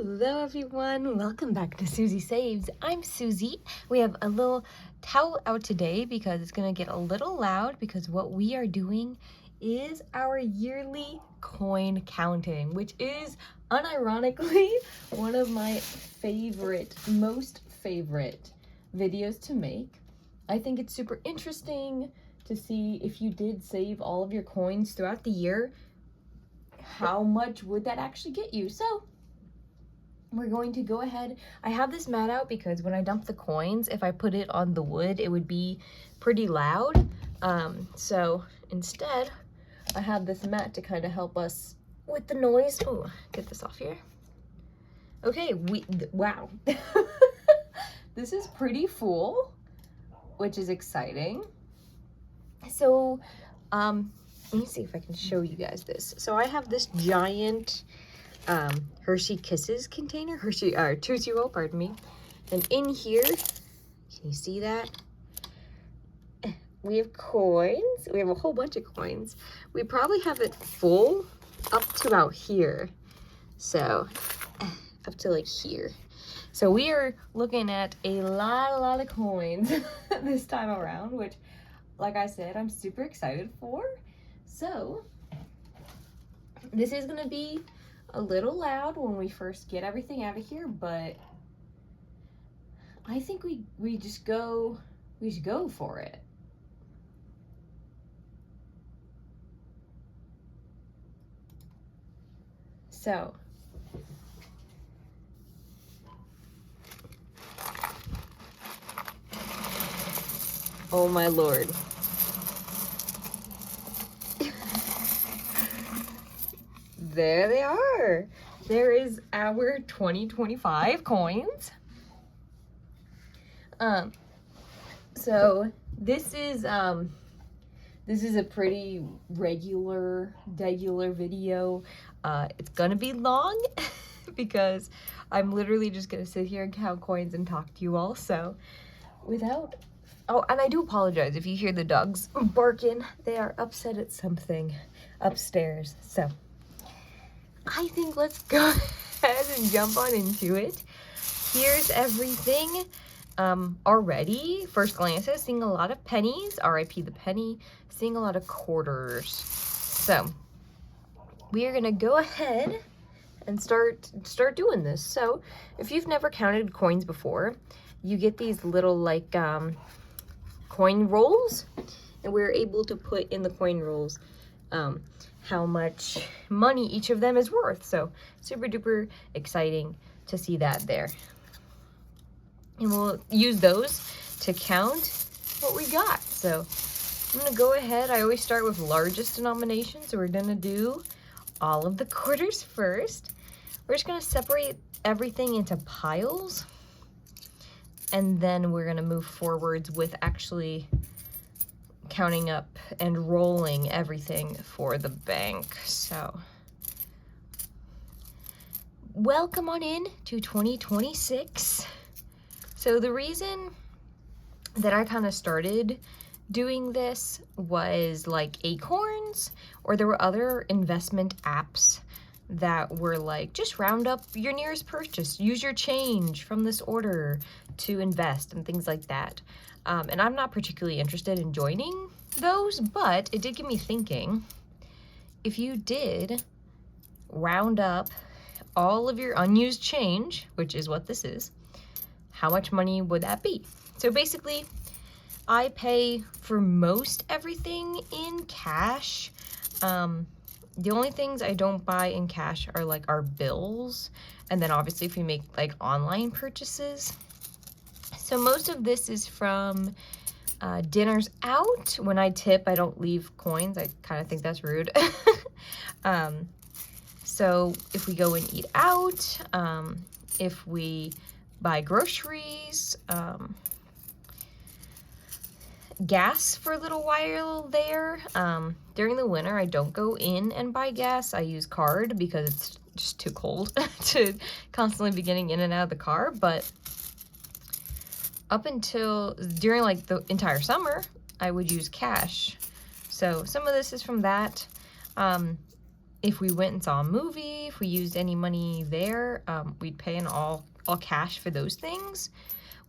Hello everyone, welcome back to Susie Saves. I'm Susie. We have a little towel out today because it's gonna get a little loud because what we are doing is our yearly coin counting, which is unironically one of my most favorite videos to make. I think it's super interesting to see if you did save all of your coins throughout the year, how much would that actually get you? So we're going to go ahead. I have this mat out because when I dump the coins, if I put it on the wood, it would be pretty loud. So instead, I have this mat to kind of help us with the noise. Oh, get this off here. Okay, wow. This is pretty full, which is exciting. So, let me see if I can show you guys this. So I have this giant Hershey Kisses container, Tootsie Roll, pardon me. And in here, can you see that? We have coins. We have a whole bunch of coins. We probably have it full up to about here. So, up to like here. So we are looking at a lot of coins this time around, which, like I said, I'm super excited for. So, this is gonna be a little loud when we first get everything out of here, but I think we should go for it. So oh my lord. There they are. There is our 2025 coins. So this is a pretty regular video. It's gonna be long because I'm literally just gonna sit here and count coins and talk to you all. So oh, and I do apologize if you hear the dogs barking. They are upset at something upstairs. So I think let's go ahead and jump on into it. Here's everything already. First glances, seeing a lot of pennies, RIP the penny, seeing a lot of quarters. So we are gonna go ahead and start doing this. So if you've never counted coins before, you get these little like coin rolls, and we're able to put in the coin rolls how much money each of them is worth. So super duper exciting to see that there. And we'll use those to count what we got. So I'm gonna go ahead. I always start with largest denomination. So we're gonna do all of the quarters first. We're just gonna separate everything into piles. And then we're gonna move forwards with actually counting up and rolling everything for the bank. So welcome on in to 2026. So the reason that I kind of started doing this was like Acorns, or there were other investment apps that were like, just round up your nearest purchase, use your change from this order to invest and things like that. And I'm not particularly interested in joining those, but it did get me thinking, if you did round up all of your unused change, which is what this is, how much money would that be? So basically, I pay for most everything in cash. The only things I don't buy in cash are like our bills, and then obviously if we make like online purchases. So most of this is from dinners out. When I tip, I don't leave coins. I kind of think that's rude. So if we go and eat out, if we buy groceries, gas for a little while there. During the winter, I don't go in and buy gas. I use card because it's just too cold to constantly be getting in and out of the car. But up until during like the entire summer, I would use cash. So some of this is from that. if we went and saw a movie, if we used any money there, we'd pay in all cash for those things.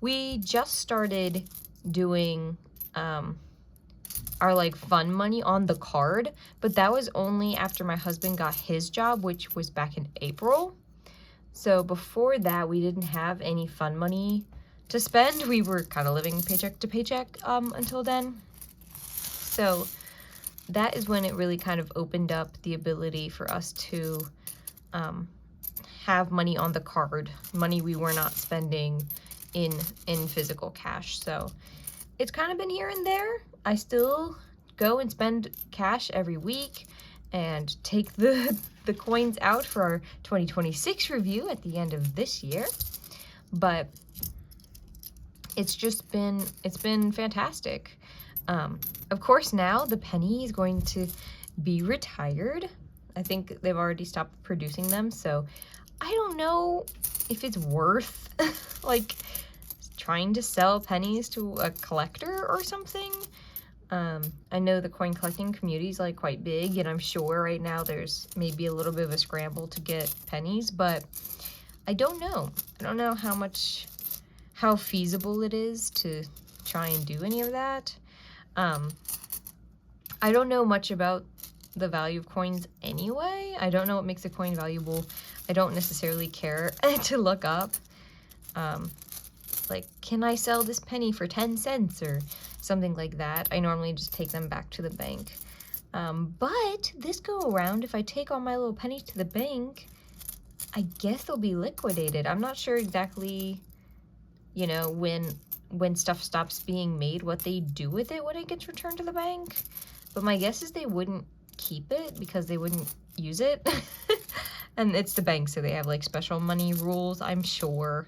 We just started doing our like fun money on the card, but that was only after my husband got his job, which was back in April. So before that, we didn't have any fun money to spend. We were kind of living paycheck to paycheck until then. So that is when it really kind of opened up the ability for us to have money on the card, money we were not spending in physical cash. So it's kind of been here and there. I still go and spend cash every week and take the coins out for our 2026 review at the end of this year. But it's been fantastic. Of course, now the penny is going to be retired. I think they've already stopped producing them, so I don't know if it's worth like trying to sell pennies to a collector or something. I know the coin collecting community is like quite big, and I'm sure right now there's maybe a little bit of a scramble to get pennies, but I don't know. I don't know how feasible it is to try and do any of that. I don't know much about the value of coins anyway. I don't know what makes a coin valuable. I don't necessarily care to look up, like, can I sell this penny for 10 cents or something like that. I normally just take them back to the bank. But this go around, if I take all my little pennies to the bank, I guess they'll be liquidated. I'm not sure exactly, you know, when stuff stops being made, what they do with it when it gets returned to the bank. But my guess is they wouldn't keep it because they wouldn't use it. And it's the bank, so they have like special money rules, I'm sure.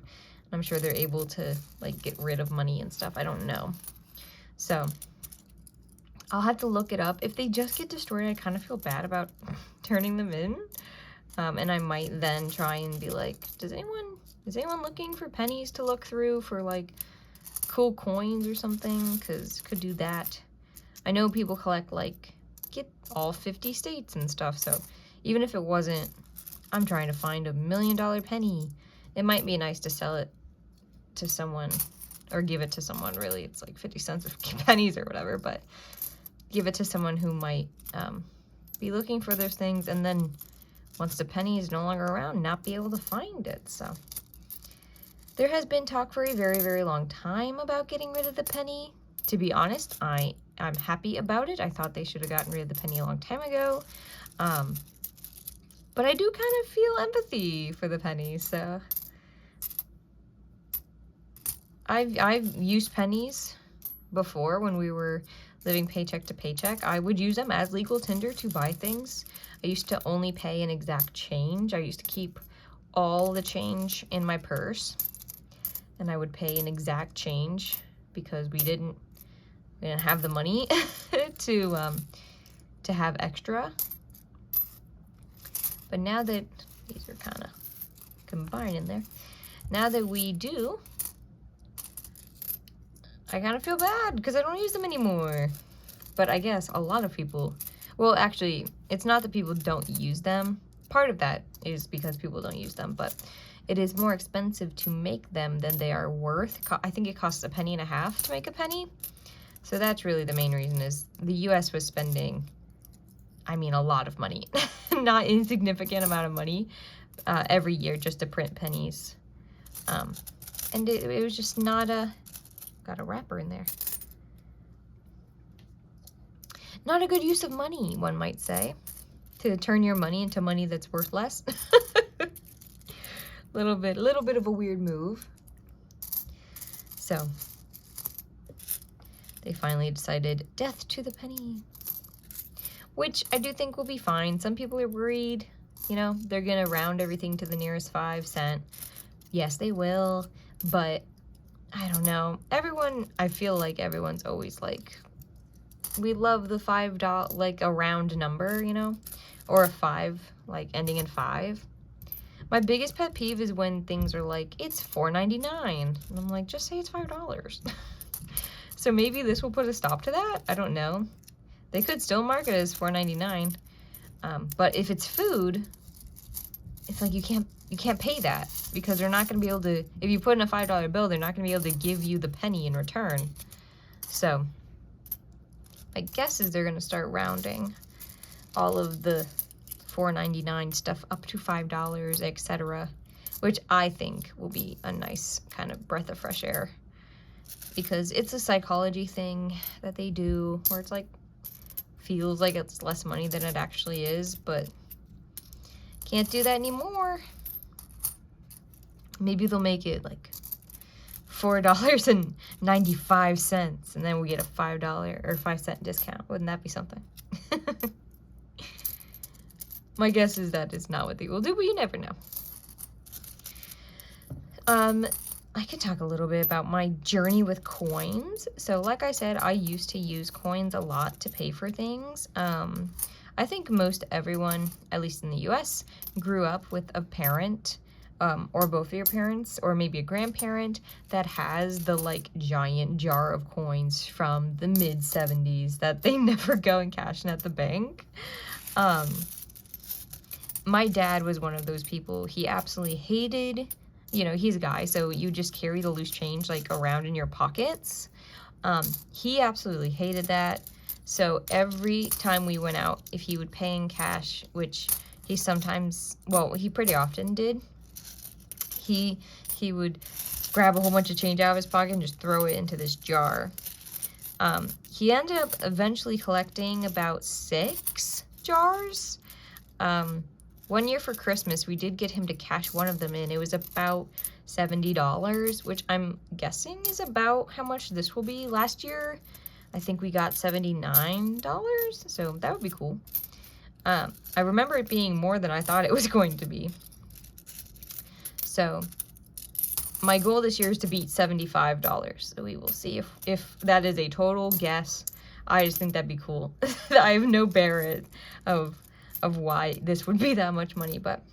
I'm sure they're able to like get rid of money and stuff. I don't know. So I'll have to look it up. If they just get destroyed, I kind of feel bad about turning them in. And I might then try and be like, is anyone looking for pennies to look through for like cool coins or something? Because could do that. I know people collect like get all 50 states and stuff. So even if it wasn't, I'm trying to find $1 million penny. It might be nice to sell it to someone or give it to someone. Really, it's like 50 cents of pennies or whatever, but give it to someone who might be looking for those things, and then once the penny is no longer around, not be able to find it. So there has been talk for a very, very long time about getting rid of the penny. To be honest, I'm happy about it. I thought they should have gotten rid of the penny a long time ago. But I do kind of feel empathy for the penny, so I've used pennies before when we were living paycheck to paycheck. I would use them as legal tender to buy things. I used to only pay an exact change. I used to keep all the change in my purse, and I would pay an exact change because we didn't have the money to have extra. But now that these are kind of combined in there, now that we do, I kind of feel bad because I don't use them anymore. But I guess a lot of people, well, actually, it's not that people don't use them. Part of that is because people don't use them, but it is more expensive to make them than they are worth. I think it costs $1.50 to make a penny. So that's really the main reason, is the US was spending, I mean, a lot of money, not insignificant amount of money every year just to print pennies. And it was just not got a wrapper in there. Not a good use of money, one might say, to turn your money into money that's worth less. little bit of a weird move. So they finally decided death to the penny, which I do think will be fine. Some people are worried, you know, they're gonna round everything to the nearest 5 cent. Yes, they will, but I don't know. I feel like everyone's always like, we love the $5, like a round number, you know, or a 5, like ending in 5. My biggest pet peeve is when things are like, it's $4.99. And I'm like, just say it's $5. So maybe this will put a stop to that. I don't know. They could still market it as $4.99. But if it's food, it's like you can't pay that, because they're not going to be able to, if you put in a $5 bill, they're not going to be able to give you the penny in return. So my guess is they're going to start rounding all of the $4.99 stuff up to $5, etc., which I think will be a nice kind of breath of fresh air, because it's a psychology thing that they do where it's like, feels like it's less money than it actually is, but can't do that anymore. Maybe they'll make it like $4.95, and then we get a $5 or 5-cent discount. Wouldn't that be something? My guess is that is not what they will do, but you never know. I could talk a little bit about my journey with coins. So like I said, I used to use coins a lot to pay for things. I think most everyone, at least in the US, grew up with a parent, or both of your parents, or maybe a grandparent that has the like giant jar of coins from the mid-70s that they never go and cash in at the bank. My dad was one of those people. He absolutely hated, you know, he's a guy, so you just carry the loose change like around in your pockets. He absolutely hated that. So every time we went out, if he would pay in cash, which he sometimes, well, he pretty often did, he would grab a whole bunch of change out of his pocket and just throw it into this jar. He ended up eventually collecting about 6 jars. One year for Christmas, we did get him to cash one of them in. It was about $70, which I'm guessing is about how much this will be. Last year, I think we got $79, so that would be cool. I remember it being more than I thought it was going to be. So my goal this year is to beat $75. So we will see if that is a total guess. I just think that'd be cool. I have no merit of why this would be that much money, but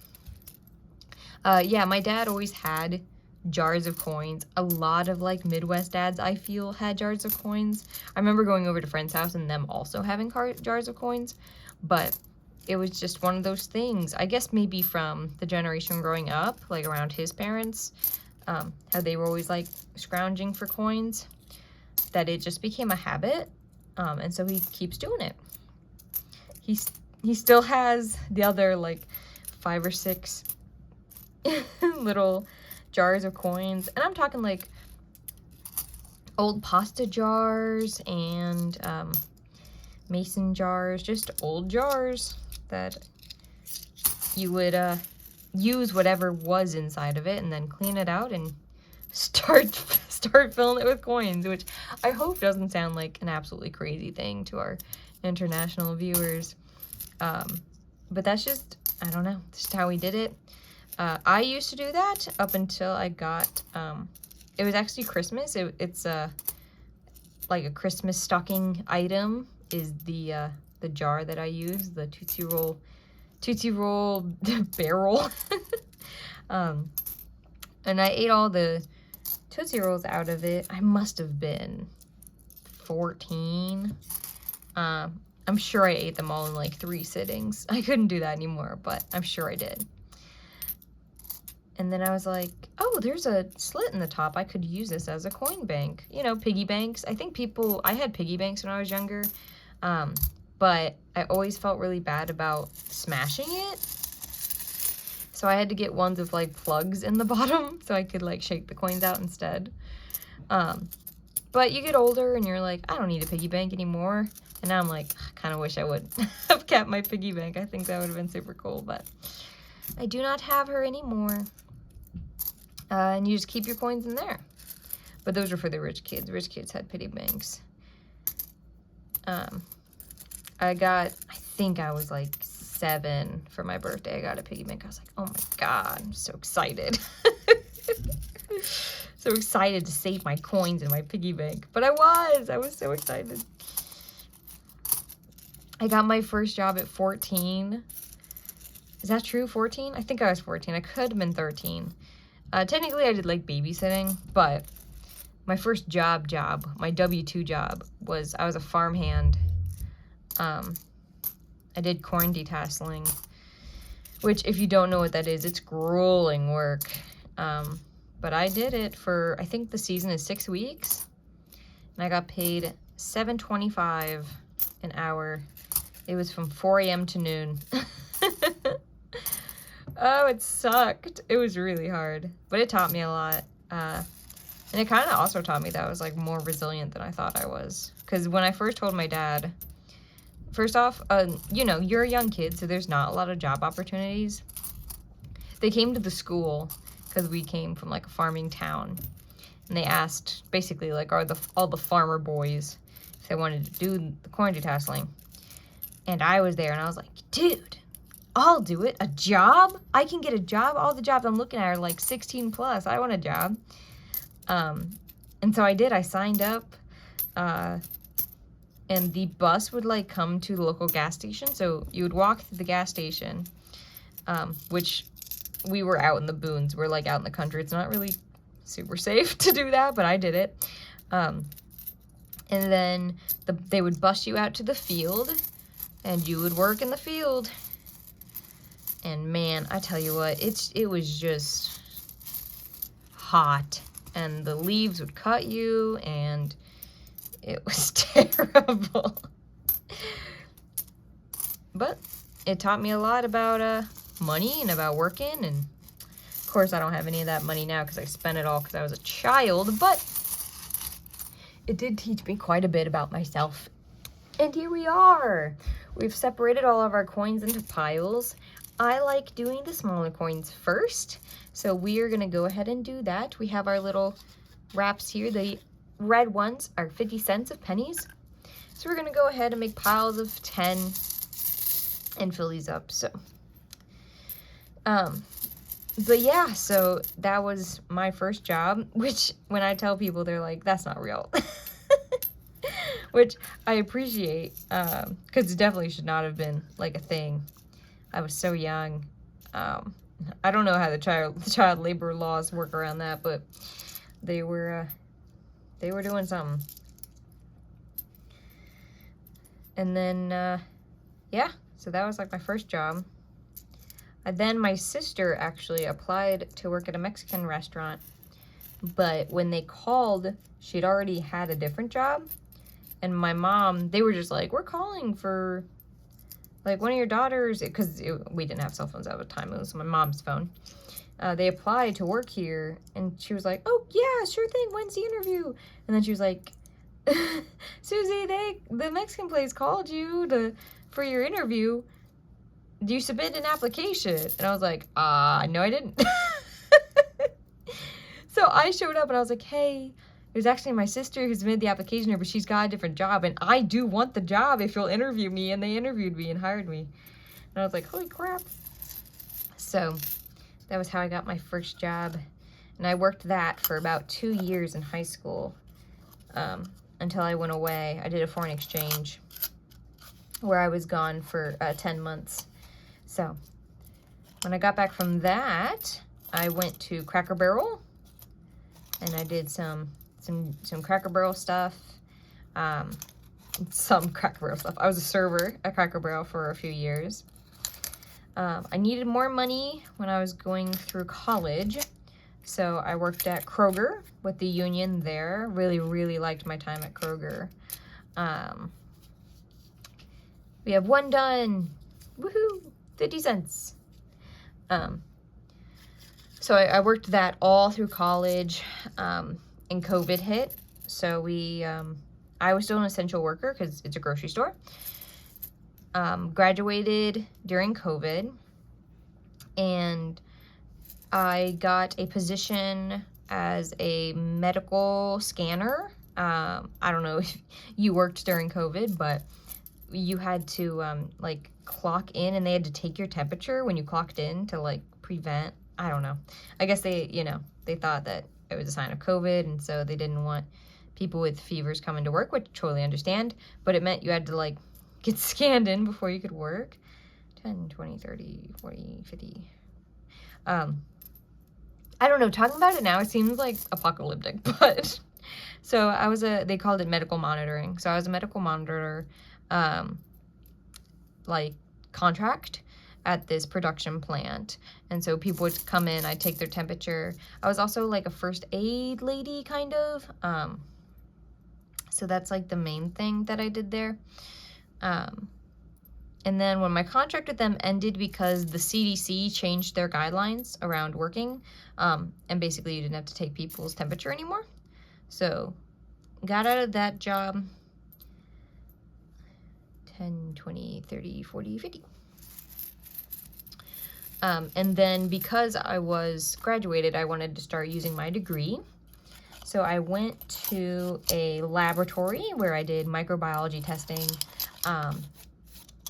yeah, my dad always had jars of coins. A lot of like Midwest dads, I feel, had jars of coins. I remember going over to friends' house and them also having jars of coins, but it was just one of those things, I guess maybe from the generation growing up, like around his parents, how they were always like scrounging for coins, that it just became a habit, and so he keeps doing it. He still has the other like 5 or 6 little jars of coins, and I'm talking like old pasta jars and mason jars, just old jars that you would use whatever was inside of it and then clean it out and start filling it with coins, which I hope doesn't sound like an absolutely crazy thing to our international viewers. But that's just, I don't know, just how we did it. I used to do that up until I got, it was actually Christmas. It's like a Christmas stocking item is the jar that I use, the Tootsie Roll barrel. And I ate all the Tootsie Rolls out of it. I must have been 14. I'm sure I ate them all in like 3 sittings. I couldn't do that anymore, but I'm sure I did. And then I was like, oh, there's a slit in the top. I could use this as a coin bank. You know, piggy banks. I think I had piggy banks when I was younger, but I always felt really bad about smashing it. So I had to get ones with like plugs in the bottom so I could like shake the coins out instead. But you get older and you're like, I don't need a piggy bank anymore. And now I'm like, I kind of wish I would have kept my piggy bank. I think that would have been super cool, but I do not have her anymore. And you just keep your coins in there. But those are for the rich kids. Rich kids had piggy banks. I think I was like 7 for my birthday. I got a piggy bank. I was like, oh my God, I'm so excited. So excited to save my coins in my piggy bank. But I was so excited. I got my first job at 14. Is that true, 14? I think I was 14. I could have been 13. Technically, I did like babysitting, but my first job, my W-2 job, was I was a farmhand. I did corn detasseling, which if you don't know what that is, it's grueling work. But I did it for, I think the season is 6 weeks, and I got paid $7.25 an hour. It was from 4 a.m. to noon. Oh, it sucked. It was really hard, but it taught me a lot. And it kind of also taught me that I was like more resilient than I thought I was. Because when I first told my dad, first off, you know, you're a young kid, so there's not a lot of job opportunities. They came to the school because we came from like a farming town, and they asked basically like, all the farmer boys if they wanted to do the corn detasseling. And I was there, and I was like, dude, I'll do it. A job? I can get a job? All the jobs I'm looking at are like 16 plus. I want a job. And so I did. I signed up, and the bus would like come to the local gas station. So you would walk through the gas station, which we were out in the boons. We're like out in the country. It's not really super safe to do that, but I did it. And then they would bus you out to the field, and you would work in the field. And man, I tell you what, it was just hot, and the leaves would cut you, and it was terrible. But it taught me a lot about money and about working, and of course I don't have any of that money now because I spent it all because I was a child, but it did teach me quite a bit about myself. And here we are. We've separated all of our coins into piles. I like doing the smaller coins first, so we are gonna go ahead and do that. We have our little wraps here. The red ones are 50 cents of pennies. So we're gonna go ahead and make piles of 10 and fill these up. So, but yeah, so that was my first job, which when I tell people, they're like, that's not real. Which I appreciate, because it definitely should not have been like a thing. I was so young. I don't know how the child labor laws work around that, but they were doing something. And then, yeah, so that was like my first job. And then my sister actually applied to work at a Mexican restaurant, but when they called, she'd already had a different job. And my mom, they were just like, we're calling for like one of your daughters, because we didn't have cell phones at the time. It was my mom's phone. They applied to work here, and she was like, oh yeah, sure thing, when's the interview? And then she was like, Susie, the Mexican place called you for your interview. Do you submit an application? And I was like, no I didn't. So I showed up and I was like, hey, it was actually my sister who submitted the application here, but she's got a different job, and I do want the job if you'll interview me. And they interviewed me and hired me. And I was like, holy crap. So that was how I got my first job. And I worked that for about 2 years in high school, until I went away. I did a foreign exchange where I was gone for 10 months. So when I got back from that, I went to Cracker Barrel, and I did some Cracker Barrel stuff, some Cracker Barrel stuff. I was a server at Cracker Barrel for a few years. I needed more money when I was going through college, so I worked at Kroger with the union there. Really, really liked my time at Kroger. We have one done. Woohoo! 50 cents. So I worked that all through college, and COVID hit. So I was still an essential worker because it's a grocery store. Graduated during COVID, and I got a position as a medical scanner. I don't know if you worked during COVID, but you had to like clock in, and they had to take your temperature when you clocked in to like prevent, I don't know. I guess they thought that it was a sign of COVID, and so they didn't want people with fevers coming to work, which I totally understand, but it meant you had to like get scanned in before you could work. 10, 20, 30, 40, 50. I don't know, talking about it now, it seems like apocalyptic, but so they called it medical monitoring. So I was a medical monitor. like contract at this production plant, and so people would come in, I'd take their temperature. I was also like a first aid lady, kind of, so that's like the main thing that I did there. And then when my contract with them ended because the CDC changed their guidelines around working, and basically you didn't have to take people's temperature anymore, so got out of that job. 10, 20, 30, 40, 50. And then because I was graduated, I wanted to start using my degree. So I went to a laboratory where I did microbiology testing.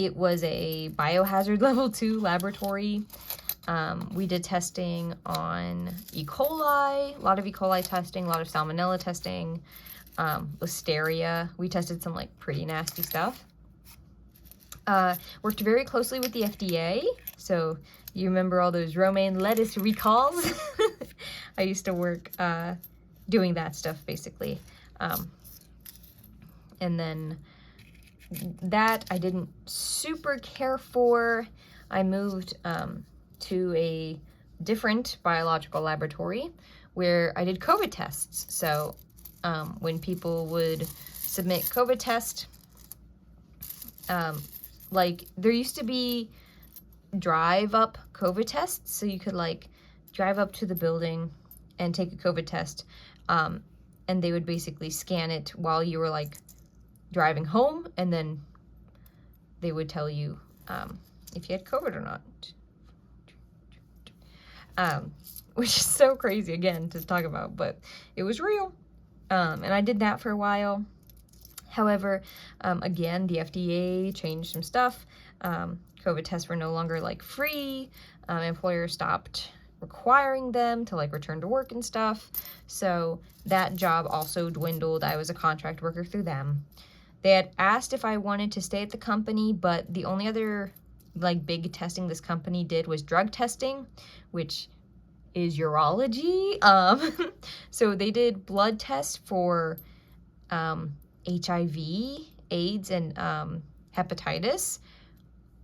It was a biohazard level 2 laboratory. We did testing on E. coli, a lot of E. coli testing, a lot of salmonella testing, listeria. We tested some like pretty nasty stuff. Worked very closely with the FDA. So you remember all those romaine lettuce recalls? I used to work doing that stuff basically. And then that I didn't super care for. I moved to a different biological laboratory where I did COVID tests. So when people would submit COVID test, like there used to be drive up COVID tests, so you could like drive up to the building and take a COVID test, and they would basically scan it while you were like driving home, and then they would tell you if you had COVID or not, which is so crazy again to talk about, but it was real. And I did that for a while. However, again, the FDA changed some stuff. COVID tests were no longer like free. Employers stopped requiring them to like return to work and stuff. So that job also dwindled. I was a contract worker through them. They had asked if I wanted to stay at the company, but the only other like big testing this company did was drug testing, which is urology. So they did blood tests for HIV, AIDS, and hepatitis.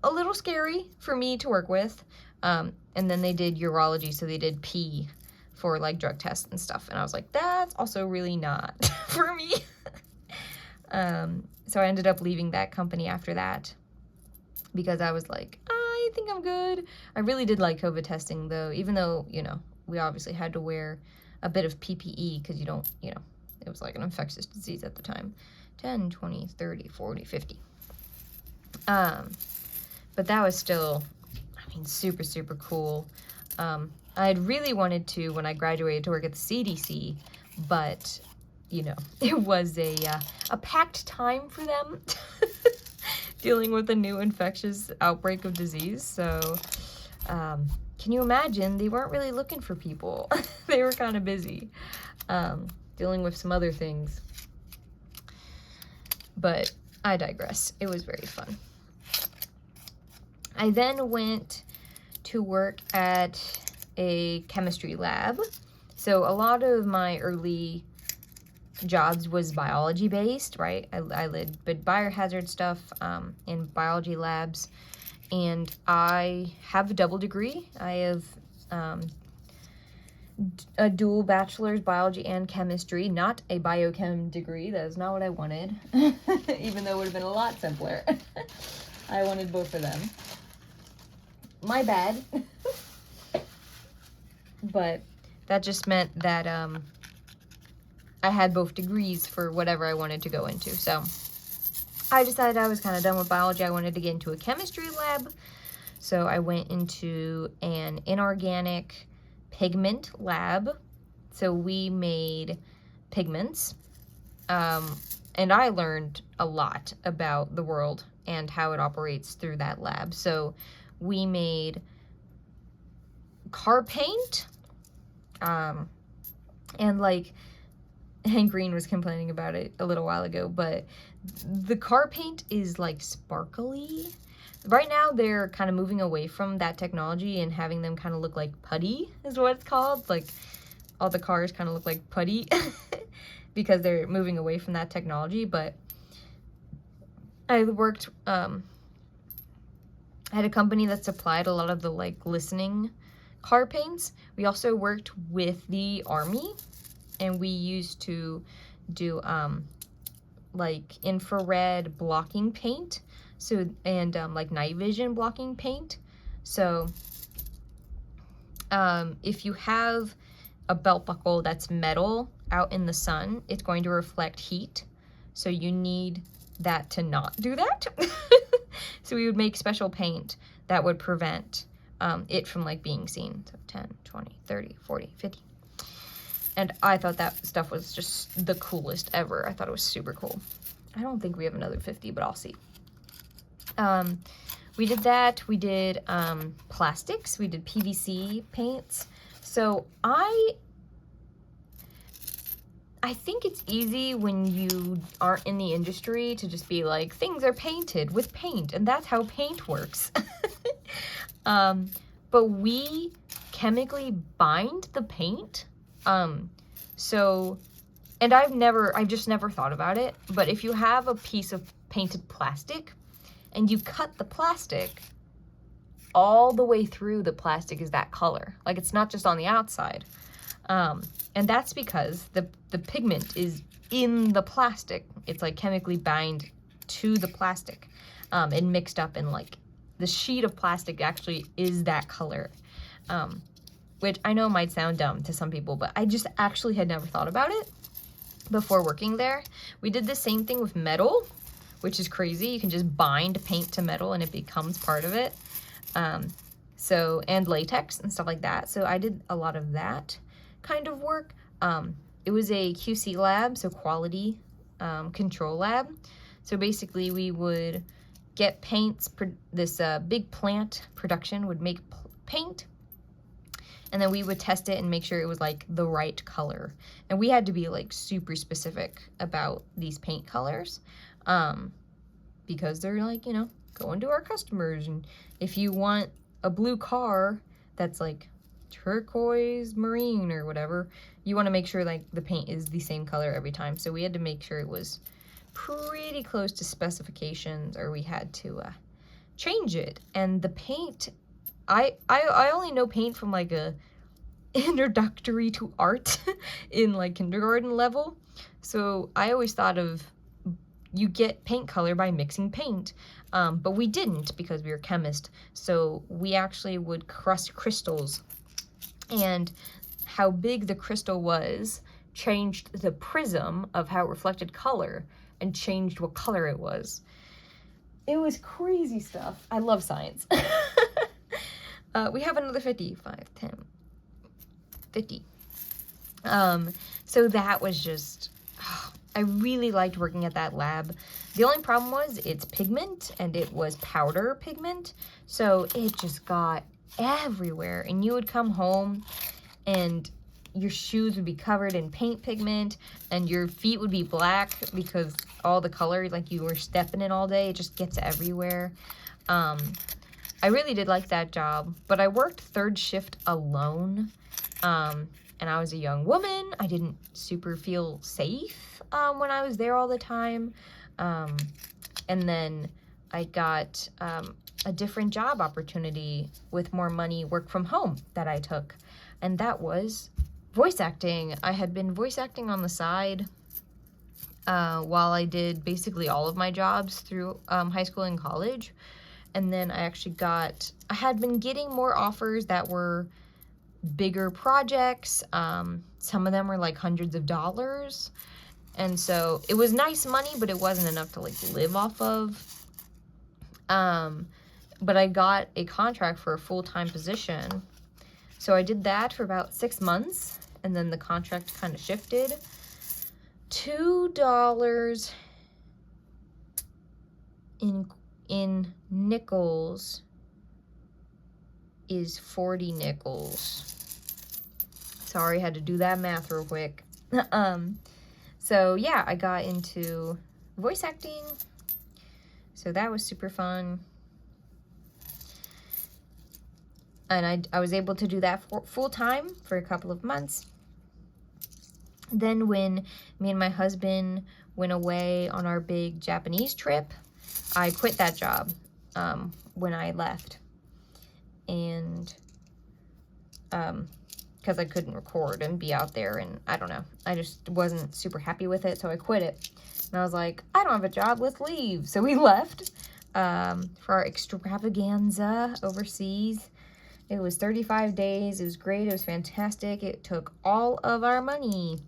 A little scary for me to work with. And then they did urology, so they did pee for like drug tests and stuff. And I was like, that's also really not for me. So I ended up leaving that company after that because I was like, I think I'm good. I really did like COVID testing though, even though, you know, we obviously had to wear a bit of PPE because you don't, you know, it was like an infectious disease at the time. 10, 20, 30, 40, 50. But that was still, I mean, super, super cool. I had really wanted to, when I graduated, to work at the CDC, but, you know, it was a packed time for them dealing with a new infectious outbreak of disease. So, can you imagine? They weren't really looking for people. They were kind of busy dealing with some other things. But I digress. It was very fun. I then went to work at a chemistry lab. So a lot of my early jobs was biology based, right? I did biohazard stuff in biology labs, and I have a double degree. I have a dual bachelor's biology and chemistry, not a biochem degree. That is not what I wanted, even though it would have been a lot simpler. I wanted both of them. My bad. But that just meant that I had both degrees for whatever I wanted to go into. So I decided I was kind of done with biology. I wanted to get into a chemistry lab. So I went into an inorganic pigment lab. So we made pigments. And I learned a lot about the world and how it operates through that lab. So we made car paint. And like Hank Green was complaining about it a little while ago, but the car paint is like sparkly. Right now they're kind of moving away from that technology and having them kind of look like putty is what it's called. Like all the cars kind of look like putty because they're moving away from that technology. But I worked I had a company that supplied a lot of the like glistening car paints. We also worked with the Army, and we used to do like infrared blocking paint, so, and like night vision blocking paint. So if you have a belt buckle that's metal out in the sun, it's going to reflect heat, so you need that to not do that. So we would make special paint that would prevent it from like being seen. So 10, 20, 30, 40, 50. And I thought that stuff was just the coolest ever. I thought it was super cool. I don't think we have another 50, but I'll see. We did that. We did plastics. We did PVC paints. So I think it's easy when you aren't in the industry to just be like, things are painted with paint, and that's how paint works. But we chemically bind the paint. So, and I've just never thought about it, but if you have a piece of painted plastic and you cut the plastic, all the way through the plastic is that color. Like, it's not just on the outside. And that's because the pigment is in the plastic. It's like chemically bound to the plastic, and mixed up in like the sheet of plastic actually is that color. Which I know might sound dumb to some people, but I just actually had never thought about it before working there. We did the same thing with metal, which is crazy. You can just bind paint to metal and it becomes part of it. So, and latex and stuff like that. So I did a lot of that kind of work. It was a QC lab, so quality control lab. So basically we would get paints, this big plant production would make paint, and then we would test it and make sure it was like the right color. And we had to be like super specific about these paint colors, because they're like, you know, going to our customers. And if you want a blue car that's like turquoise marine or whatever, you want to make sure like the paint is the same color every time. So we had to make sure it was pretty close to specifications, or we had to change it. And the paint, I only know paint from like a introductory to art in like kindergarten level. So I always thought of, you get paint color by mixing paint, but we didn't because we were chemists. So we actually would crust crystals, and how big the crystal was changed the prism of how it reflected color and changed what color it was. It was crazy stuff. I love science. We have another 50, 5, 10, 50. So that was just, I really liked working at that lab. The only problem was it's pigment, and it was powder pigment. So it just got everywhere, and you would come home and your shoes would be covered in paint pigment, and your feet would be black because all the color, like you were stepping in all day, it just gets everywhere. I really did like that job, but I worked third shift alone, and I was a young woman. I didn't super feel safe when I was there all the time. And then I got a different job opportunity with more money, work from home, that I took, and that was voice acting. I had been voice acting on the side while I did basically all of my jobs through high school and college. And then I had been getting more offers that were bigger projects. Some of them were like hundreds of dollars. And so it was nice money, but it wasn't enough to like live off of. But I got a contract for a full-time position. So I did that for about 6 months, and then the contract kind of shifted. $2 in nickels is 40 nickels. Sorry, had to do that math real quick. So yeah, I got into voice acting. So that was super fun. And I was able to do that full time for a couple of months. Then when me and my husband went away on our big Japanese trip, I quit that job. when I left. And, because I couldn't record and be out there, and I don't know. I just wasn't super happy with it, so I quit it. And I was like, I don't have a job, let's leave. So we left for our extravaganza overseas. It was 35 days. It was great. It was fantastic. It took all of our money.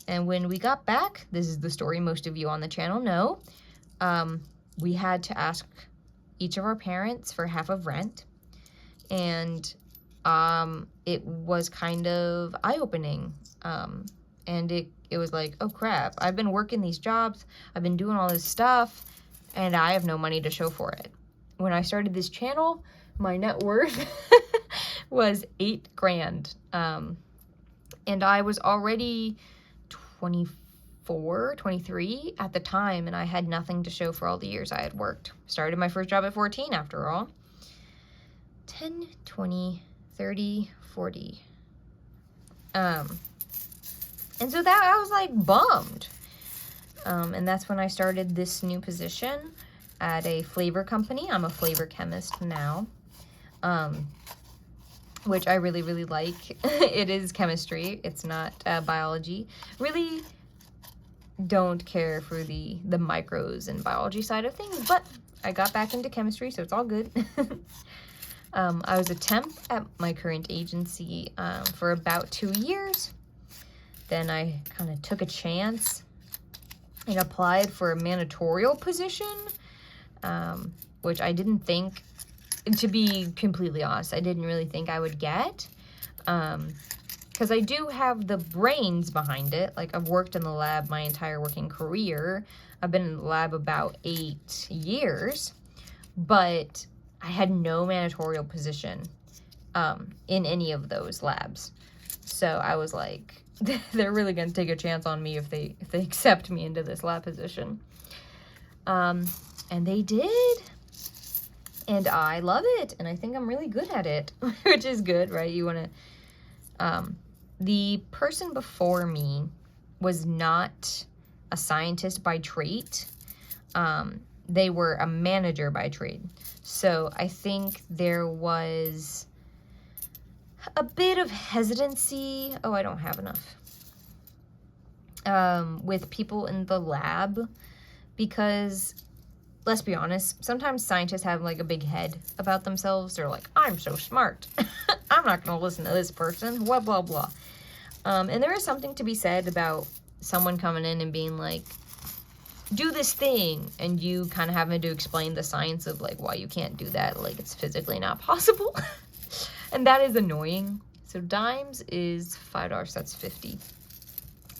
And when we got back, this is the story most of you on the channel know, we had to ask each of our parents for half of rent. And it was kind of eye-opening. And it was like, oh crap, I've been working these jobs, I've been doing all this stuff, and I have no money to show for it. When I started this channel, my net worth was $8,000. And I was already 24, 23 at the time, and I had nothing to show for all the years I had worked. Started my first job at 14 after all. 10, 20, 30, 40. And so that I was like bummed. And that's when I started this new position at a flavor company. I'm a flavor chemist now, which I really, really like. It is chemistry. It's not biology. Really don't care for the micros and biology side of things, but I got back into chemistry, so it's all good. I was a temp at my current agency for about 2 years. Then I kind of took a chance and applied for a managerial position, which I didn't think, to be completely honest, I didn't really think I would get. Because I do have the brains behind it. Like, I've worked in the lab my entire working career. I've been in the lab about 8 years, but I had no managerial position in any of those labs. So I was like, they're really going to take a chance on me if they accept me into this lab position. And they did. And I love it. And I think I'm really good at it, which is good, right? You want to... the person before me was not a scientist by trait. They were a manager by trade. So I think there was a bit of hesitancy. Oh, I don't have enough. With people in the lab, because let's be honest, sometimes scientists have like a big head about themselves. They're like, I'm so smart. I'm not going to listen to this person, blah, blah, blah. And there is something to be said about someone coming in and being like, do this thing, and you kind of having to explain the science of like why you can't do that, like it's physically not possible. And that is annoying. So dimes is $5, so that's 50.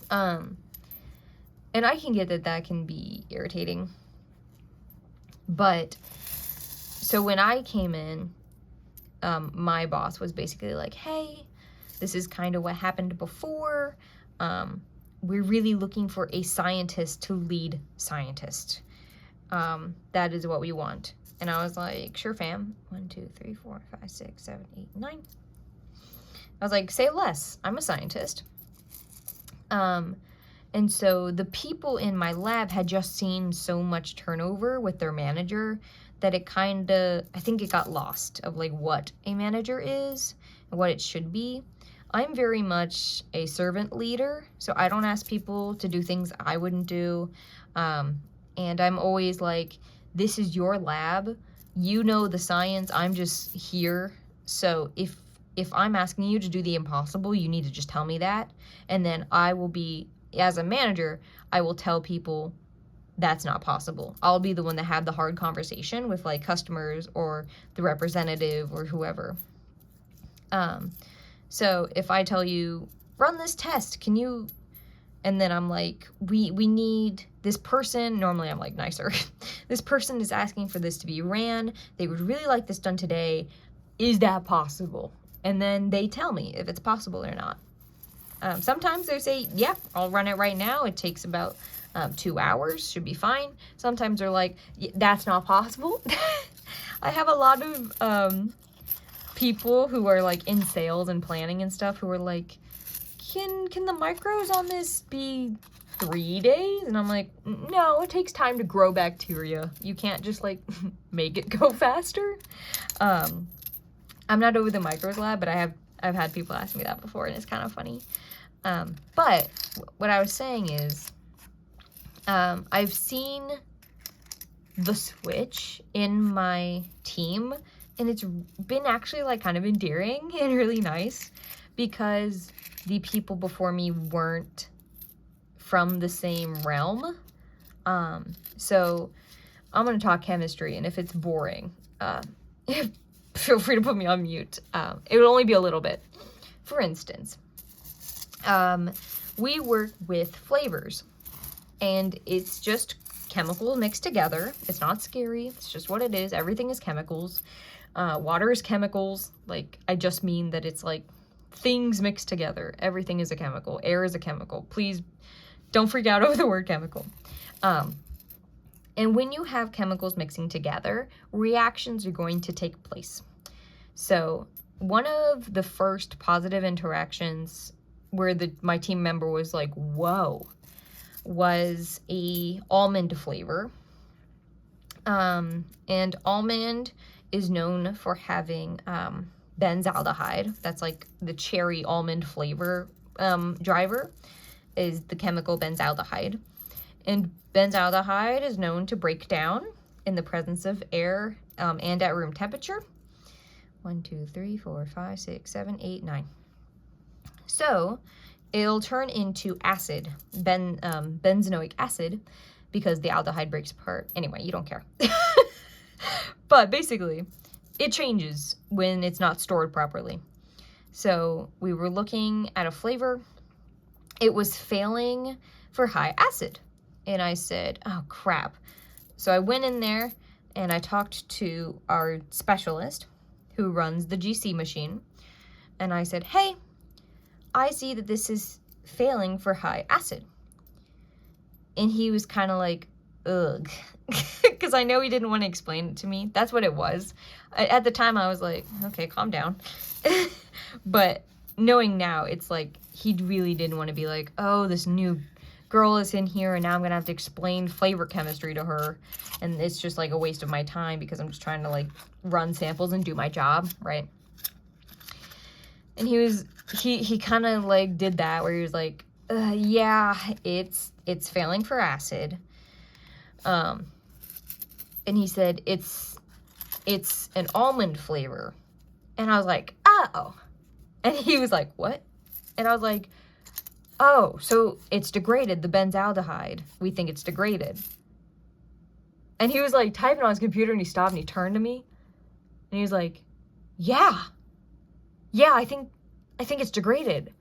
And I can get that can be irritating. But so when I came in, my boss was basically like, hey, this is kind of what happened before. We're really looking for a scientist to lead scientists. That is what we want. And I was like, sure, fam. 1, 2, 3, 4, 5, 6, 7, 8, 9. I was like, say less. I'm a scientist. And so the people in my lab had just seen so much turnover with their manager that it kind of, I think it got lost of like what a manager is and what it should be. I'm very much a servant leader, so I don't ask people to do things I wouldn't do. And I'm always like, this is your lab. You know the science. I'm just here. So if I'm asking you to do the impossible, you need to just tell me that. And then I will be, as a manager, I will tell people that's not possible. I'll be the one that had the hard conversation with like customers or the representative or whoever. So if I tell you, run this test, can you, and then I'm like, we need this person, normally I'm like nicer, this person is asking for this to be ran, they would really like this done today, is that possible? And then they tell me if it's possible or not. Sometimes they say, yeah, I'll run it right now, it takes about 2 hours, should be fine. Sometimes they're like, that's not possible. I have a lot of people who are like in sales and planning and stuff who are like, can the micros on this be 3 days? And I'm like, no, it takes time to grow bacteria. You can't just like make it go faster. I'm not over the micros lab, but I've had people ask me that before, and it's kind of funny. But what I was saying is, I've seen the switch in my team, and it's been actually like kind of endearing and really nice, because the people before me weren't from the same realm. So I'm gonna talk chemistry, and if it's boring, feel free to put me on mute. It would only be a little bit. For instance, we work with flavors, and it's just chemicals mixed together. It's not scary. It's just what it is. Everything is chemicals. Water is chemicals. Like, I just mean that it's like things mixed together. Everything is a chemical. Air is a chemical. Please don't freak out over the word chemical. And when you have chemicals mixing together, reactions are going to take place. So one of the first positive interactions where my team member was like, whoa, was a almond flavor. And almond is known for having benzaldehyde. That's like the cherry almond flavor driver, is the chemical benzaldehyde. And benzaldehyde is known to break down in the presence of air and at room temperature. 1, 2, 3, 4, 5, 6, 7, 8, 9. So it'll turn into acid, benzoic acid, because the aldehyde breaks apart. Anyway, you don't care. But basically, it changes when it's not stored properly. So we were looking at a flavor. It was failing for high acid. And I said, oh, crap. So I went in there and I talked to our specialist who runs the GC machine. And I said, hey, I see that this is failing for high acid. And he was kind of like, ugh. Because I know he didn't want to explain it to me. That's what it was. At the time, I was like, okay, calm down. But knowing now, it's like he really didn't want to be like, oh, this new girl is in here and now I'm going to have to explain flavor chemistry to her. And it's just like a waste of my time because I'm just trying to like run samples and do my job, right? And he kind of like did that where he was like, yeah, it's failing for acid. And he said, it's an almond flavor. And I was like, oh. And he was like, what? And I was like, oh, so it's degraded, the benzaldehyde. We think it's degraded. And he was like typing on his computer and he stopped and he turned to me. And he was like, yeah, I think it's degraded.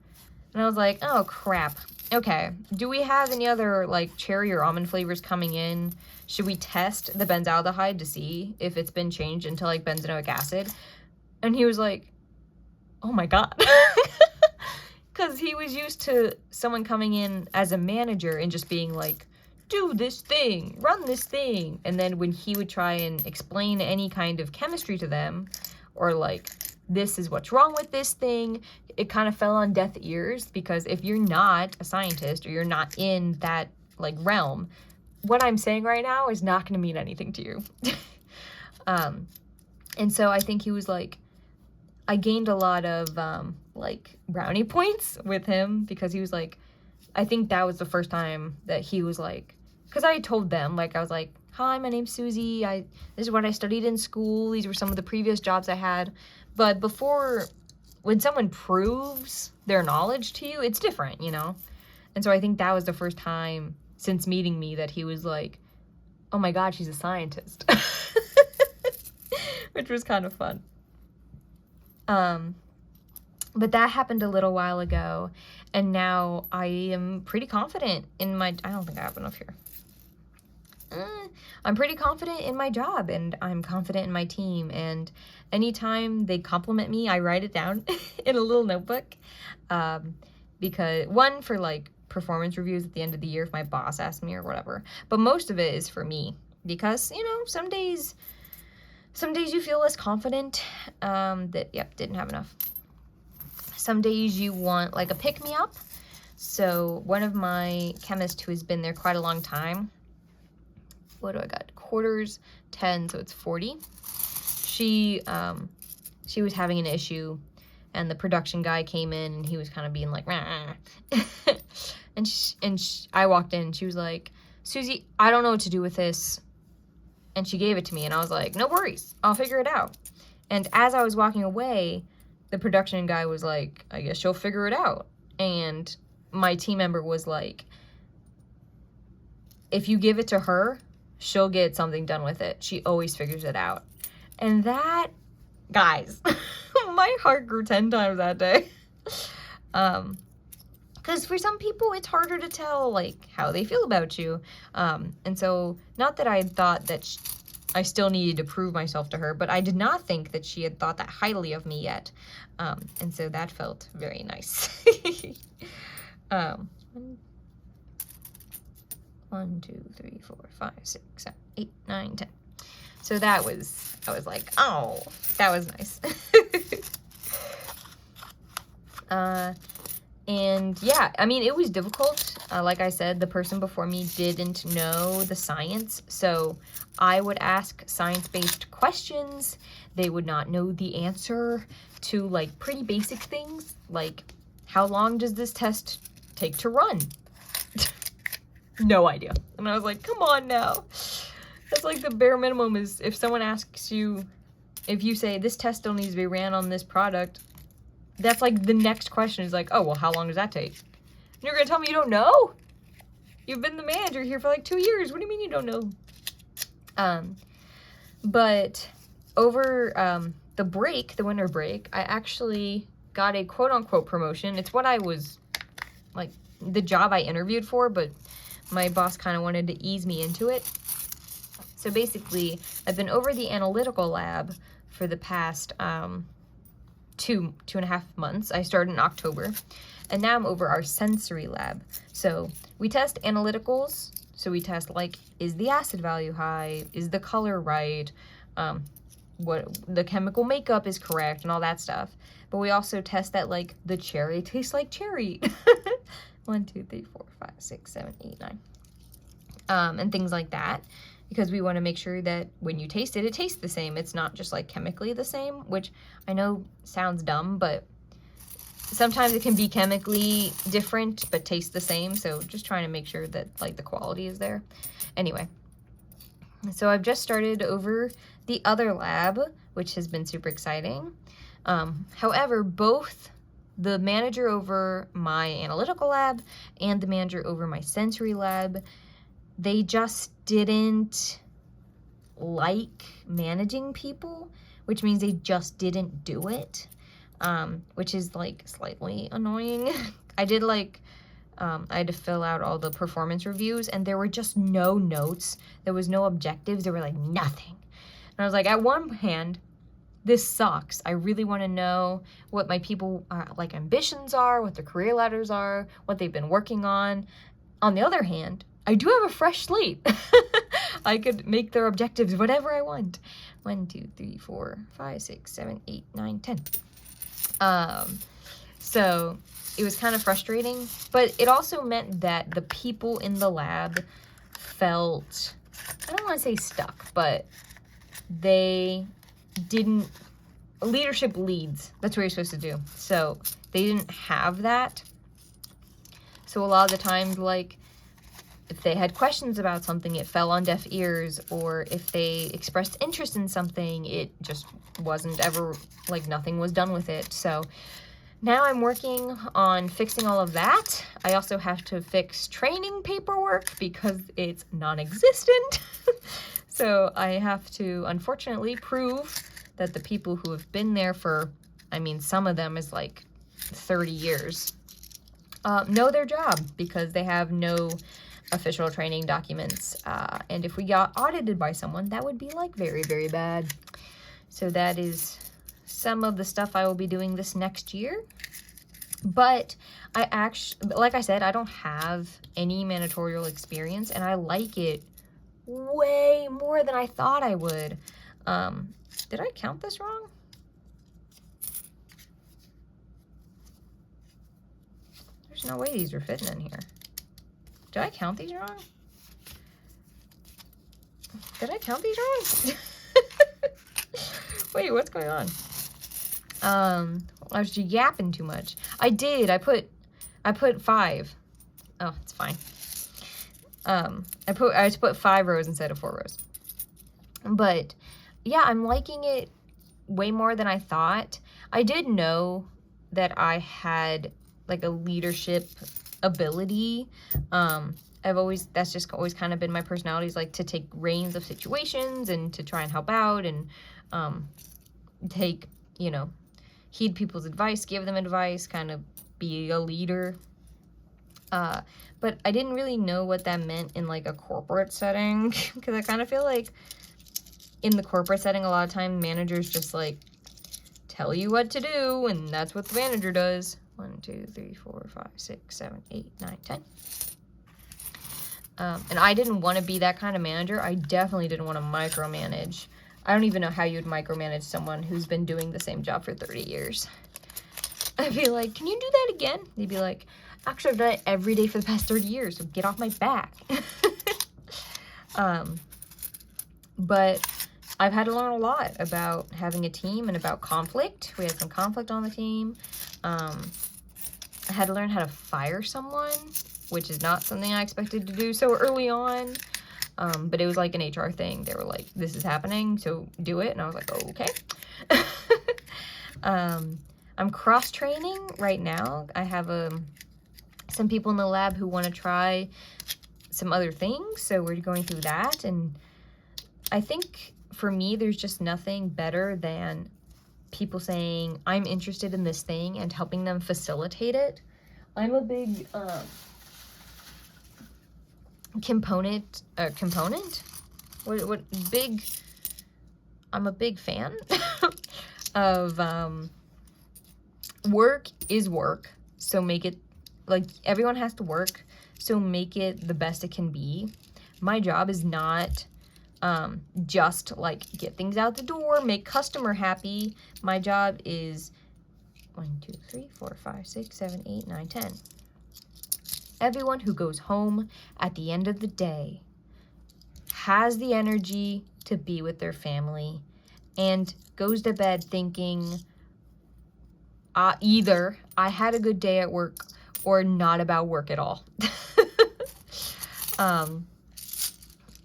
And I was like, oh, crap. Okay, do we have any other like cherry or almond flavors coming in? Should we test the benzaldehyde to see if it's been changed into like benzoic acid? And he was like, oh my God. Because he was used to someone coming in as a manager and just being like, do this thing, run this thing. And then when he would try and explain any kind of chemistry to them, or like, this is what's wrong with this thing, it kind of fell on deaf ears, because if you're not a scientist or you're not in that like realm, what I'm saying right now is not going to mean anything to you. And so I think he was like, I gained a lot of like brownie points with him, because he was like, I think that was the first time that he was like, because I told them, like, I was like, hi, my name's Susie. This is what I studied in school. These were some of the previous jobs I had. But before, when someone proves their knowledge to you, it's different, you know? And so I think that was the first time since meeting me that he was like, oh my God, she's a scientist. Which was kind of fun. But that happened a little while ago, and now I am pretty confident in my, I don't think I have enough here. I'm pretty confident in my job, and I'm confident in my team, and anytime they compliment me, I write it down in a little notebook, because one, for like performance reviews at the end of the year if my boss asks me or whatever, but most of it is for me, because, you know, some days you feel less confident, that, yep, didn't have enough. Some days you want like a pick-me-up. So one of my chemists who has been there quite a long time, what do I got? Quarters, 10, so it's 40. She was having an issue, and the production guy came in, and he was kind of being like, rah. I walked in, and she was like, Susie, I don't know what to do with this. And she gave it to me, and I was like, no worries, I'll figure it out. And as I was walking away, the production guy was like, I guess you'll figure it out. And my team member was like, if you give it to her, she'll get something done with it. She always figures it out. And that, guys, my heart grew 10 times that day. Because for some people, it's harder to tell, like, how they feel about you. And so, not that I thought that I still needed to prove myself to her, but I did not think that she had thought that highly of me yet. And so that felt very nice. 1, 2, 3, 4, 5, 6, 7, 8, 9, 10. So I was like, oh, that was nice. And yeah, I mean, it was difficult. Like I said, the person before me didn't know the science. So I would ask science-based questions. They would not know the answer to like pretty basic things. Like, how long does this test take to run? No idea. And I was like, come on now. That's like the bare minimum is if someone asks you, if you say this test still needs to be ran on this product, that's like the next question is like, oh, well, how long does that take? And you're going to tell me you don't know? You've been the manager here for like 2 years. What do you mean you don't know? But over the break, the winter break, I actually got a quote-unquote promotion. It's what I was, like, the job I interviewed for, but my boss kind of wanted to ease me into it. So basically, I've been over the analytical lab for the past 2.5 months. I started in October, and now I'm over our sensory lab. So we test analyticals. So we test, like, is the acid value high? Is the color right? What the chemical makeup is correct and all that stuff. But we also test that, like, the cherry tastes like cherry. 1, 2, 3, 4, 5, 6, 7, 8, 9. And things like that. Because we want to make sure that when you taste it, it tastes the same. It's not just like chemically the same, which I know sounds dumb, but sometimes it can be chemically different, but taste the same. So just trying to make sure that like the quality is there. Anyway, so I've just started over the other lab, which has been super exciting. However, both the manager over my analytical lab and the manager over my sensory lab, they just didn't like managing people, which means they just didn't do it, which is like slightly annoying. I did like, I had to fill out all the performance reviews, and there were just no notes. There was no objectives. There were like nothing. And I was like, at one hand, this sucks. I really want to know what my people like ambitions are, what their career ladders are, what they've been working on. On the other hand, I do have a fresh slate. I could make their objectives whatever I want. 1, 2, 3, 4, 5, 6, 7, 8, 9, 10. So it was kind of frustrating, but it also meant that the people in the lab felt, I don't want to say stuck, but they didn't, leadership leads. That's what you're supposed to do. So they didn't have that. So a lot of the times, like, if they had questions about something, it fell on deaf ears, or if they expressed interest in something, it just wasn't ever, like, nothing was done with it. So now I'm working on fixing all of that. I also have to fix training paperwork because it's non-existent. So I have to, unfortunately, prove that the people who have been there for, I mean, some of them is like 30 years, know their job, because they have no official training documents. And if we got audited by someone, that would be like very, very bad. So that is some of the stuff I will be doing this next year. But I actually, like I said, I don't have any managerial experience, and I like it way more than I thought I would. Did I count this wrong? There's no way these are fitting in here. Did I count these wrong? Did I count these wrong? Wait, what's going on? I was just yapping too much. I did. I put 5. Oh, it's fine. I just put 5 rows instead of 4 rows. But yeah, I'm liking it way more than I thought. I did know that I had like a leadership ability. That's just always kind of been my personality, is like to take reins of situations and to try and help out and take, heed people's advice, give them advice, kind of be a leader. But I didn't really know what that meant in like a corporate setting, because I kind of feel like in the corporate setting, a lot of time managers just like tell you what to do, and that's what the manager does. 1, 2, 3, 4, 5, 6, 7, 8, 9, 10. And I didn't want to be that kind of manager. I definitely didn't want to micromanage. I don't even know how you'd micromanage someone who's been doing the same job for 30 years. I'd be like, can you do that again? They'd be like, actually, I've done it every day for the past 30 years, so get off my back. But I've had to learn a lot about having a team and about conflict. We had some conflict on the team. I had to learn how to fire someone, which is not something I expected to do so early on. But it was like an HR thing. They were like, this is happening, so do it. And I was like, oh, okay. I'm cross-training right now. I have some people in the lab who want to try some other things, so we're going through that. And I think for me, there's just nothing better than people saying, I'm interested in this thing, and helping them facilitate it. I'm a big component? I'm a big fan of work is work, so make it, like, everyone has to work, so make it the best it can be. My job is not just like get things out the door, make customer happy. My job is 1, 2, 3, 4, 5, 6, 7, 8, 9, 10. Everyone who goes home at the end of the day has the energy to be with their family and goes to bed thinking either I had a good day at work or not about work at all.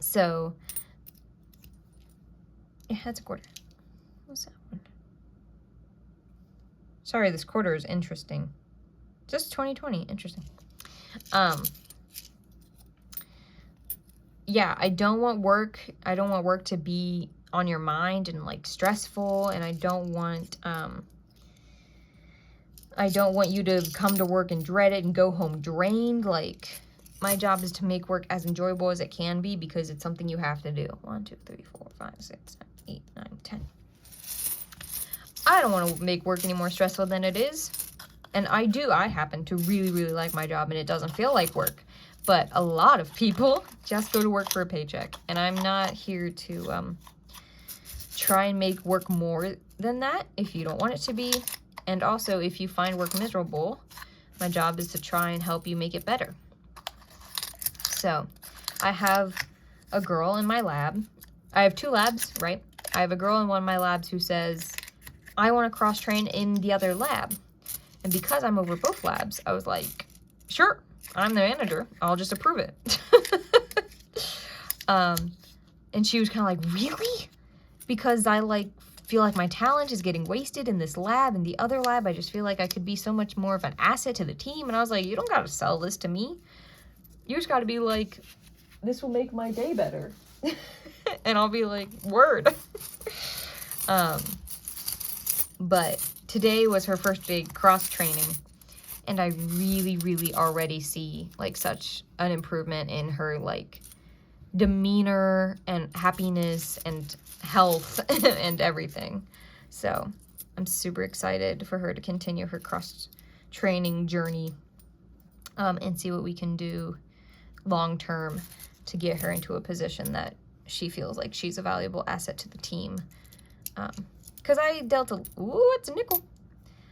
So yeah, that's a quarter. What's that one? Sorry, this quarter is interesting. Just 2020, interesting. Yeah, I don't want work to be on your mind and like stressful, and I don't want you to come to work and dread it and go home drained. Like, my job is to make work as enjoyable as it can be, because it's something you have to do. 1, 2, 3, 4, 5, 6, 7, 8, 9, 10. I don't want to make work any more stressful than it is. And I happen to really, really like my job, and it doesn't feel like work. But a lot of people just go to work for a paycheck. And I'm not here to try and make work more than that if you don't want it to be. And also, if you find work miserable, my job is to try and help you make it better. So, I have a girl in my lab. I have 2 labs, right? I have a girl in one of my labs who says, I want to cross-train in the other lab. And because I'm over both labs, I was like, sure, I'm the manager. I'll just approve it. And she was kind of like, really? Because I feel like my talent is getting wasted in this lab. In the other lab, I just feel like I could be so much more of an asset to the team. And I was like, you don't got to sell this to me. You just got to be like, this will make my day better. And I'll be like, word. But today was her first big cross training, and I really, really already see like such an improvement in her like demeanor and happiness and health and everything. So I'm super excited for her to continue her cross training journey, and see what we can do long term to get her into a position that she feels like she's a valuable asset to the team. Because I dealt a, ooh, it's a nickel.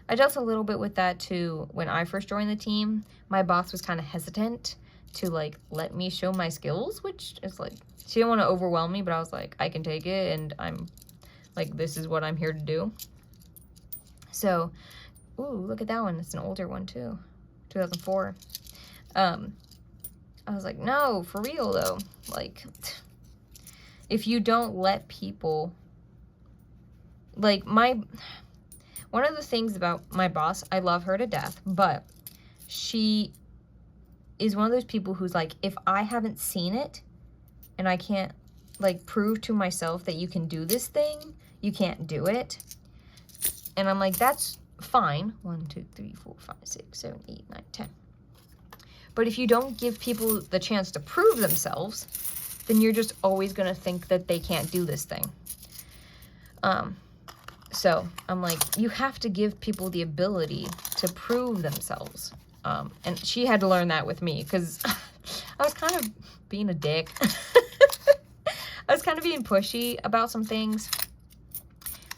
I dealt a little bit with that too when I first joined the team. My boss was kind of hesitant to like let me show my skills, which is like, she didn't want to overwhelm me, but I was like, I can take it, and I'm like, this is what I'm here to do. So, ooh, look at that one. It's an older one too, 2004. I was like, no, for real though. Like, if you don't let people, like one of the things about my boss, I love her to death, but she is one of those people who's like, if I haven't seen it and I can't like prove to myself that you can do this thing, you can't do it. And I'm like, that's fine. 1, 2, 3, 4, 5, 6, 7, 8, 9, 10. But if you don't give people the chance to prove themselves, then you're just always going to think that they can't do this thing. So I'm like, you have to give people the ability to prove themselves. And she had to learn that with me, because I was kind of being a dick. I was kind of being pushy about some things.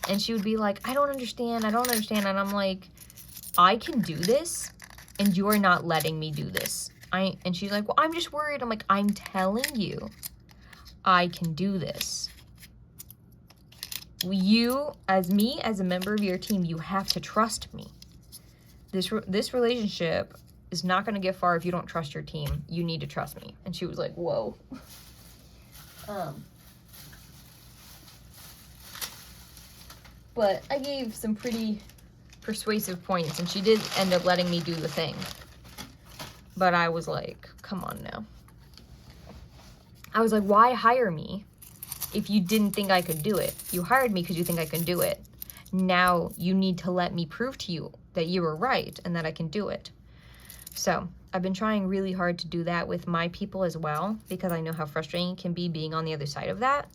And she would be like, I don't understand. And I'm like, I can do this, and you are not letting me do this. And she's like, well, I'm just worried. I'm like, I'm telling you, I can do this. You, as a member of your team, you have to trust me. This relationship is not going to get far if you don't trust your team. You need to trust me. And she was like, whoa. But I gave some pretty persuasive points, and she did end up letting me do the thing. But I was like, come on now. I was like, why hire me if you didn't think I could do it? You hired me because you think I can do it. Now you need to let me prove to you that you were right and that I can do it. So I've been trying really hard to do that with my people as well, because I know how frustrating it can be being on the other side of that.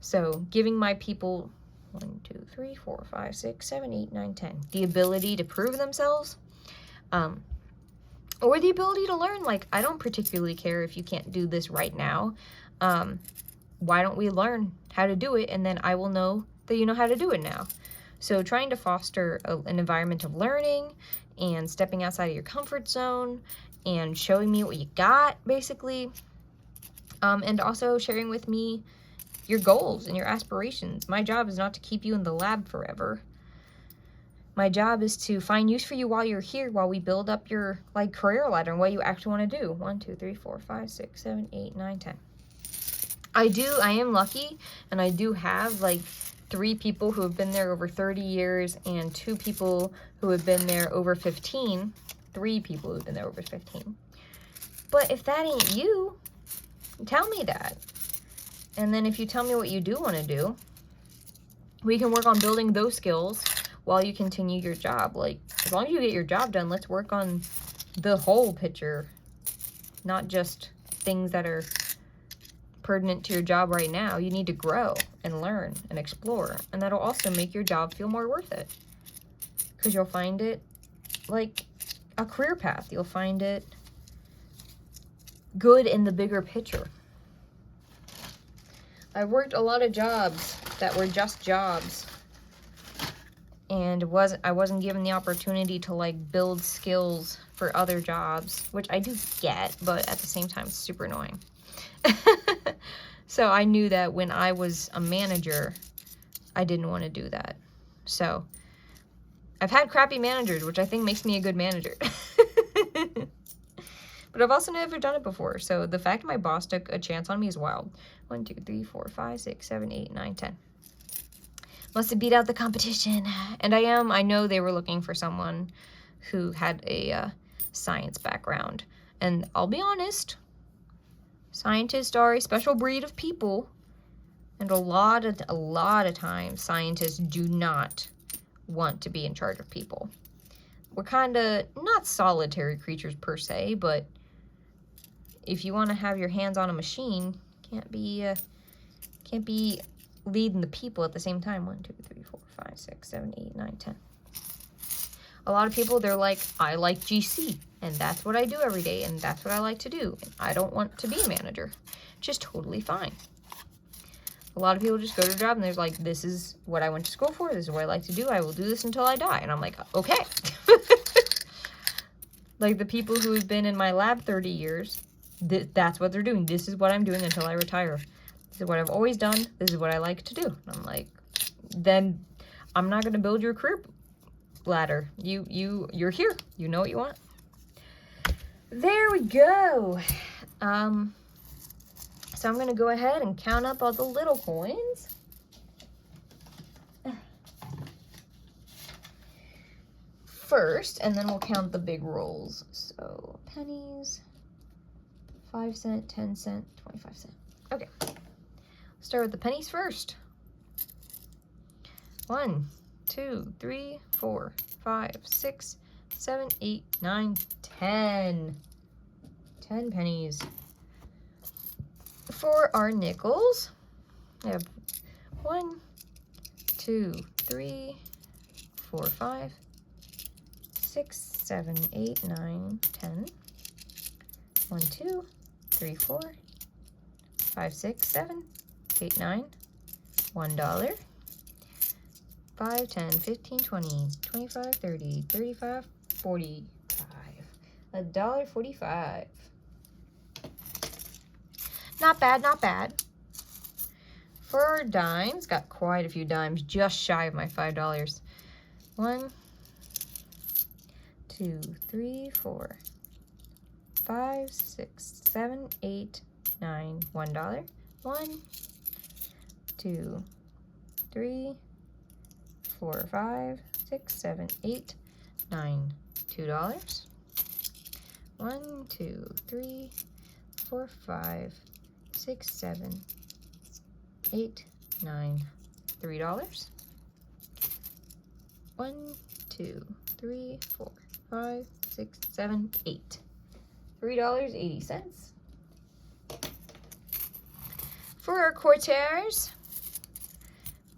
So giving my people 1, 2, 3, 4, 5, 6, 7, 8, 9, 10 the ability to prove themselves, or the ability to learn. Like, I don't particularly care if you can't do this right now. Why don't we learn how to do it, and then I will know that you know how to do it now. So trying to foster an environment of learning and stepping outside of your comfort zone and showing me what you got, basically. And also sharing with me your goals and your aspirations. My job is not to keep you in the lab forever. My job is to find use for you while you're here, while we build up your like career ladder and what you actually want to do. 1, 2, 3, 4, 5, 6, 7, 8, 9, 10. I am lucky, and I do have like 3 people who have been there over 30 years and 2 people who have been there over 15. 3 people who have been there over 15. But if that ain't you, tell me that. And then if you tell me what you do want to do, we can work on building those skills while you continue your job. Like, as long as you get your job done, let's work on the whole picture, not just things that are pertinent to your job right now. You need to grow and learn and explore, and that'll also make your job feel more worth it, because you'll find it like a career path. You'll find it good in the bigger picture. I worked a lot of jobs that were just jobs, and I wasn't given the opportunity to like build skills for other jobs, which I do get, but at the same time it's super annoying. So I knew that when I was a manager, I didn't want to do that. So I've had crappy managers, which I think makes me a good manager. But I've also never done it before. So the fact my boss took a chance on me is wild. 1, 2, 3, 4, 5, 6, 7, 8, 9, 10. Must have beat out the competition. And I know they were looking for someone who had a science background. And I'll be honest, scientists are a special breed of people. And a lot of times, scientists do not want to be in charge of people. We're kind of not solitary creatures per se, but if you want to have your hands on a machine, can't be leading the people at the same time. 1, 2, 3, 4, 5, 6, 7, 8, 9, 10. A lot of people, they're like, I like GC, and that's what I do every day, and that's what I like to do. I don't want to be a manager, which is totally fine. A lot of people just go to a job and they're like, this is what I went to school for. This is what I like to do. I will do this until I die. And I'm like, okay. Like the people who have been in my lab 30 years, that's what they're doing. This is what I'm doing until I retire. This is what I've always done. This is what I like to do. And I'm like, then I'm not going to build your career ladder. You're here. You know what you want. There we go. So I'm going to go ahead and count up all the little coins. First, and then we'll count the big rolls. So pennies, 5 cent, 10 cent, 25 cent. Okay, start with the pennies first. 1, 2, 3, 4, 5, 6, 7, 8, 9, 10. 10 pennies. For our nickels, we have 1, 2, 3, 4, 5, 6, 7, 8, 9, 10. 1, 2, 3, 4, 5, 6, 7, 8, 9. $1. 5, 10, 15, 20, 25, 30, 35, 45. $1.45. Not bad, not bad. For our dimes, got quite a few dimes, just shy of my $5. 1, 2, 3, 4, 5, 6, 7, 8, 9. $1. 1, 2, 3, 4, 5, 6, 7, 8, 9. $2. 1, 2, 3, 4, 5, 6, 7, 8, 9. $3. 1, 2, 3, 4, 5, 6, 7, 8. $3.80. For our quarters,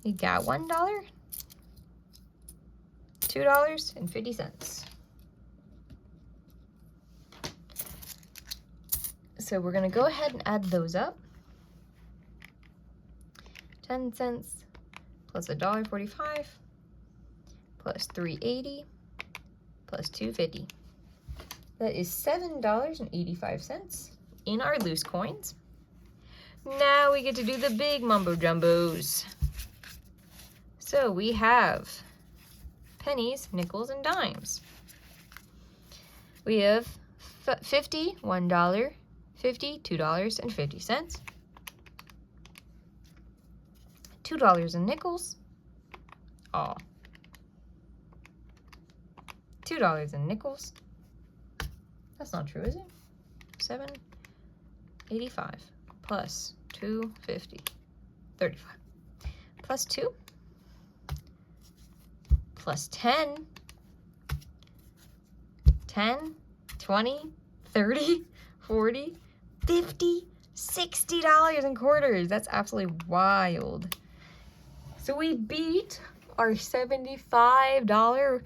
we got $1, $2.50. So we're going to go ahead and add those up. 10 cents plus $1.45 plus $3.80 plus $2.50. That is $7.85 in our loose coins. Now we get to do the big mumbo jumbos. So we have pennies, nickels, and dimes. We have 50, $1, 50, $2.50. $2 in nickels. Aw. $2 in nickels. That's not true, is it? $7.85 plus $2.50. $35. Plus 2. Plus 10. 10, 20, 30, 40, 50, $60 in quarters. That's absolutely wild. So we beat our $75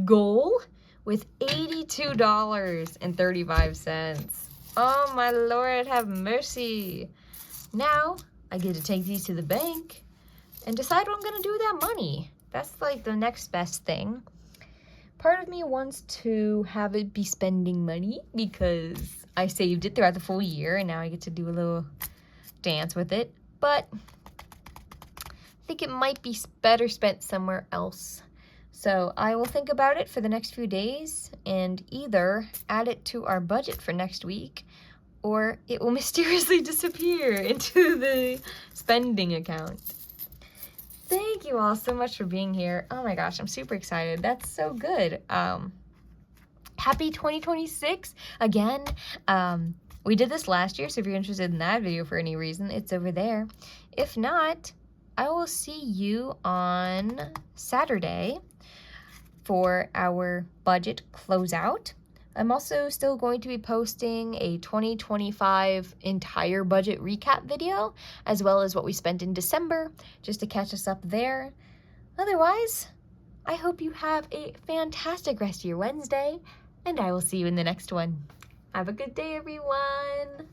goal with $82.35. Oh my Lord, have mercy. Now I get to take these to the bank and decide what I'm gonna do with that money. That's like the next best thing. Part of me wants to have it be spending money because I saved it throughout the full year and now I get to do a little dance with it. But I think it might be better spent somewhere else. So I will think about it for the next few days and either add it to our budget for next week or it will mysteriously disappear into the spending account. Thank you all so much for being here. Oh my gosh, I'm super excited. That's so good. Happy 2026 again. We did this last year, so if you're interested in that video for any reason, it's over there. If not, I will see you on Saturday for our budget closeout. I'm also still going to be posting a 2025 entire budget recap video, as well as what we spent in December, just to catch us up there. Otherwise, I hope you have a fantastic rest of your Wednesday, and I will see you in the next one. Have a good day, everyone.